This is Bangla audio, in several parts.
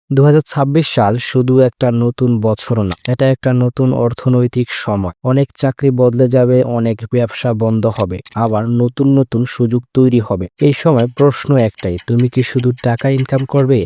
2026 সাল শুধু একটা নতুন বছর না, এটা একটা নতুন অর্থনৈতিক সময়। অনেক চাকরি বদলে যাবে, অনেক ব্যবসা বন্ধ হবে, আবার নতুন নতুন সুযোগ তৈরি হবে। এই সময় প্রশ্ন একটাই, তুমি কি শুধু টাকা ইনকাম করবে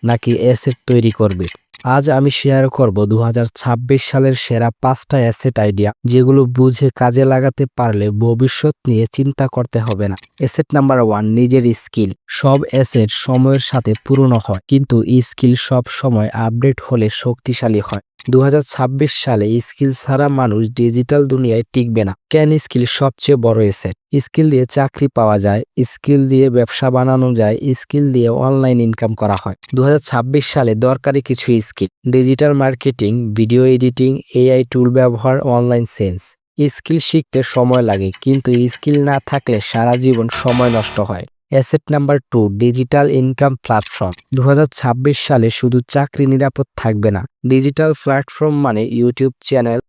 নাকি অ্যাসেট তৈরি করবে? আজ আমি শেয়ার করব 2026 সালের সেরা 5টা অ্যাসেট আইডিয়া, যেগুলো বুঝে কাজে লাগাতে পারলে ভবিষ্যৎ নিয়ে চিন্তা করতে হবে না। অ্যাসেট নাম্বার 1, নিজের স্কিল। সব অ্যাসেট সময়ের সাথে পুরনো হয়, কিন্তু স্কিল সব সময় আপডেট হলে শক্তিশালী হয়। 2026 সালে স্কিল ছাড়া মানুষ ডিজিটাল দুনিয়ায় টিকবে না। কেন স্কিল সবচেয়ে বড় অ্যাসেট? স্কিল দিয়ে চাকরি পাওয়া যায়, স্কিল দিয়ে ব্যবসা বানানো যায়, স্কিল দিয়ে অনলাইন ইনকাম করা হয়। 2026 সালে দরকারি কিছু skill: digital marketing, video editing, AI টুল ব্যবহার, অনলাইন সেলস। স্কিল শিখতে সময় লাগে, কিন্তু স্কিল না থাকলে সারা জীবন সময় নষ্ট হয়। Asset number 2, digital income platform. 2026 সালে শুধু চাকরি নিরাপদ থাকবে না। ডিজিটাল প্ল্যাটফর্ম মানে YouTube channel,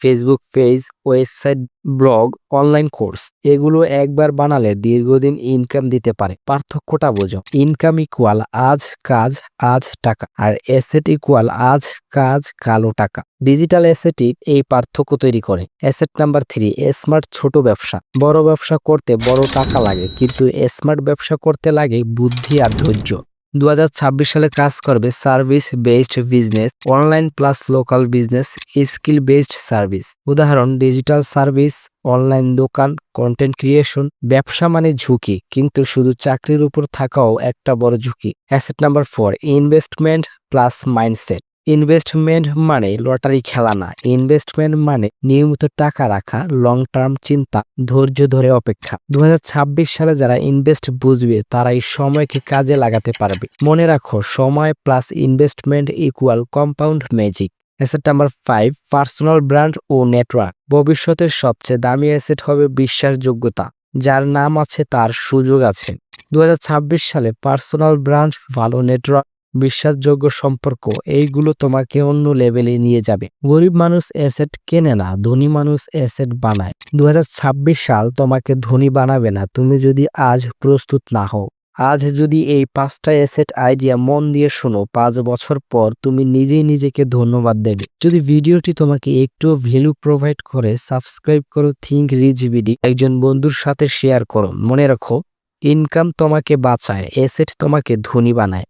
Facebook page, website, blog, online course. এগুলো একবার বানালে দীর্ঘদিন ইনকাম দিতে পারে। পার্থক্যটা বোঝো। ইনকাম ইকুয়াল আজ কাজ, আজ টাকা, আর অ্যাসেট ইকুয়াল আজ কাজ, কালো টাকা। ডিজিটাল অ্যাসেটই এই পার্থক্য তৈরি করে। অ্যাসেট নাম্বার 3, স্মার্ট ছোট ব্যবসা। বড় ব্যবসা করতে বড় টাকা লাগে, কিন্তু স্মার্ট ব্যবসা করতে লাগে বুদ্ধি আর ধৈর্য। 2026 সালে কাজ করবে service based business, online plus local business, skill based service. উদাহরণ: ডিজিটাল সার্ভিস, অনলাইন দোকান, কন্টেন্ট ক্রিয়েশন। ব্যবসা মানে ঝুঁকি, কিন্তু শুধু চাকরির উপর থাকাও একটা বড় ঝুঁকি। Asset number 4, investment plus mindset. Investment মানে লটারি খেলা না, ইনভেস্টমেন্ট মানে নিয়মিত টাকা রাখা, লং টার্ম চিন্তা, ধৈর্য ধরে অপেক্ষা। 2026 সালে যারা ইনভেস্ট বুঝবে তারা এই সময়কে কাজে লাগাতে পারবে। মনে রাখো, সময় plus investment equal compound magic. Asset number 5, personal brand ও নেটওয়ার্ক। ভবিষ্যতের সবচেয়ে দামি অ্যাসেট হবে বিশ্বাসযোগ্যতা। যার নাম আছে তার সুযোগ আছে। 2026 সালে পার্সোনাল ব্র্যান্ড, ভালো নেটওয়ার্ক, বিশ্বাসযোগ্য সম্পর্ক, এইগুলো তোমাকে অন্য লেভেলে নিয়ে যাবে। গরিব মানুষ অ্যাসেট কেনে না, ধনী মানুষ অ্যাসেট বানায়। 2026 সাল তোমাকে ধনী বানাবে না তুমি যদি আজ প্রস্তুত না হও। আজ যদি এই 5টা অ্যাসেট আইডিয়া মন দিয়ে শোনো, 5 বছর পর তুমি নিজেই নিজেকে ধন্যবাদ দেবে। যদি ভিডিওটি তোমাকে একটু ভ্যালু প্রোভাইড করে, সাবস্ক্রাইব করো থিঙ্ক রিচ বিডি, একজন বন্ধুর সাথে শেয়ার করো। মনে রাখো, ইনকাম তোমাকে বাঁচায়, অ্যাসেট তোমাকে ধনী বানায়।